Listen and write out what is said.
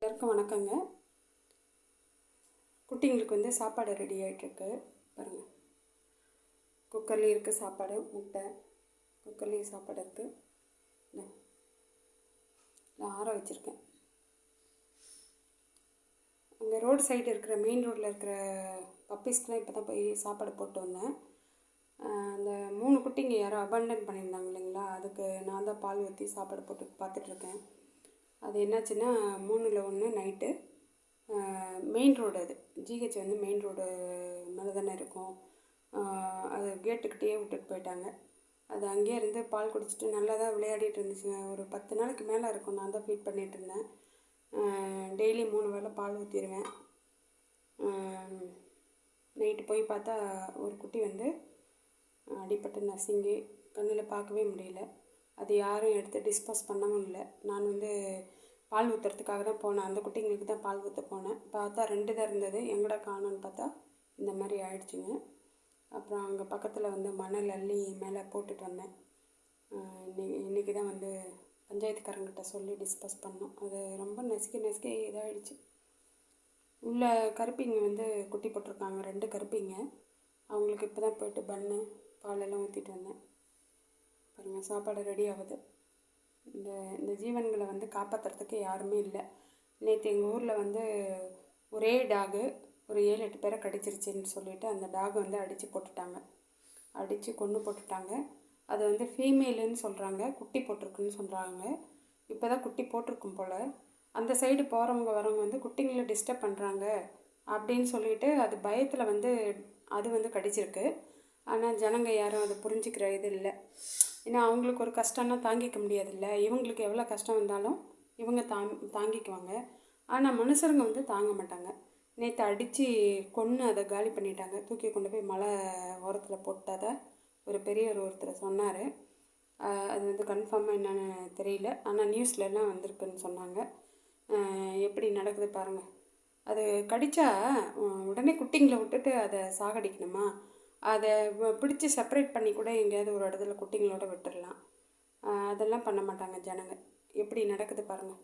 எல்லாருக்கும் வணக்கங்க. குட்டிங்களுக்கு வந்து சாப்பாடு ரெடி ஆகிட்டுருக்கு பாருங்கள். குக்கர்லேயும் இருக்குது சாப்பாடு, முட்டை குக்கர்லேயும் சாப்பாடு இருக்குது. நான் ஆற வச்சுருக்கேன். அங்கே ரோடு சைடு இருக்கிற மெயின் ரோட்டில் இருக்கிற பப்பீஸ்க்கெலாம் இப்போ தான் போய் சாப்பாடு போட்டு வந்தேன். அந்த 3 குட்டிங்க யாரோ அபண்டன் பண்ணியிருந்தாங்க இல்லைங்களா, அதுக்கு நான் தான் பால் ஊற்றி சாப்பாடு போட்டு பார்த்துட்ருக்கேன். அது என்னாச்சுன்னா 3ல் 1 நைட்டு மெயின் ரோடு, அது ஜிஹெச் வந்து மெயின் ரோடு மேலே தானே இருக்கும். அது கேட்டுக்கிட்டே விட்டுட்டு போயிட்டாங்க. அது அங்கேயே இருந்து பால் குடிச்சிட்டு நல்லா தான் விளையாடிட்டு இருந்துச்சுங்க. ஒரு 10 நாளைக்கு மேலே இருக்கும். நான் தான் ஃபீட் பண்ணிகிட்டு இருந்தேன். டெய்லி 3 வேளை பால் ஊற்றிடுவேன். நைட்டு போய் பார்த்தா ஒரு குட்டி வந்து அடிப்பட்டு நசுங்கி கண்ணில் பார்க்கவே முடியல. அது யாரும் எடுத்து டிஸ்போஸ் பண்ணவும் இல்லை. நான் வந்து பால் ஊற்றுறதுக்காக தான் போனேன். அந்த குட்டிங்களுக்கு தான் பால் ஊற்ற போனேன். பார்த்தா 2 தான் இருந்தது. எங்கடா காணோன்னு பார்த்தா இந்த மாதிரி ஆயிடுச்சுங்க. அப்புறம் அங்கே பக்கத்தில் வந்து மணல் அள்ளி மேலே போட்டுட்டு வந்தேன். இன்றைக்கி தான் வந்து பஞ்சாயத்துக்காரங்கிட்ட சொல்லி டிஸ்போஸ் பண்ணோம். அது ரொம்ப நசுக்கி இதாகிடுச்சு. உள்ள கருப்பிங்க வந்து குட்டி போட்டிருக்காங்க, 2 கருப்பிங்க. அவங்களுக்கு இப்போ தான் போய்ட்டு பன்னு பாலெல்லாம் ஊற்றிட்டு வந்தேன். பாருங்கள், சாப்பாடு ரெடி ஆகுது. இந்த ஜீவன்களை வந்து காப்பாற்றுறதுக்கு யாருமே இல்லை. நேற்று எங்கள் ஊரில் வந்து ஒரே டாகு ஒரு 7-8 பேரை கடிச்சிருச்சுன்னு சொல்லிவிட்டு அந்த டாகை வந்து அடித்து போட்டுட்டாங்க. அடித்து கொன்று போட்டுட்டாங்க. அது வந்து ஃபீமேலுன்னு சொல்கிறாங்க, குட்டி போட்டிருக்குன்னு சொல்கிறாங்க. இப்போ தான் குட்டி போட்டிருக்கும் போல். அந்த சைடு போகிறவங்க வரவங்க வந்து குட்டிங்களை டிஸ்டர்ப் பண்ணுறாங்க அப்படின்னு சொல்லிட்டு அது பயத்தில் வந்து அது வந்து கடிச்சிருக்கு. ஆனால் ஜனங்க யாரும் அதை புரிஞ்சிக்கிற இது இல்லை. ஏன்னா அவங்களுக்கு ஒரு கஷ்டம்னா தாங்கிக்க முடியாதுல்ல. இவங்களுக்கு எவ்வளோ கஷ்டம் வந்தாலும் இவங்க தாங்கிக்குவாங்க. ஆனால் மனுஷருங்க வந்து தாங்க மாட்டாங்க. நேற்று அடித்து கொன்று அதை காலி பண்ணிட்டாங்க. தூக்கி கொண்டு போய் மலை ஓரத்தில் போட்டதை ஒரு பெரியவர் ஒருத்தர் சொன்னார். அது வந்து கன்ஃபார்மாக என்னென்னு தெரியல. ஆனால் நியூஸ்லலாம் வந்திருக்குன்னு சொன்னாங்க. எப்படி நடக்குது பாருங்கள். அது கடித்தா உடனே குட்டிங்களை விட்டுட்டு அதை சாகடிக்கணுமா? அதை பிடிச்சி செப்பரேட் பண்ணி கூட எங்கேயாவது ஒரு இடத்துல குட்டிங்களோட விட்டுடலாம். அதெல்லாம் பண்ண மாட்டாங்க ஜனங்க. எப்படி நடக்குது பாருங்கள்.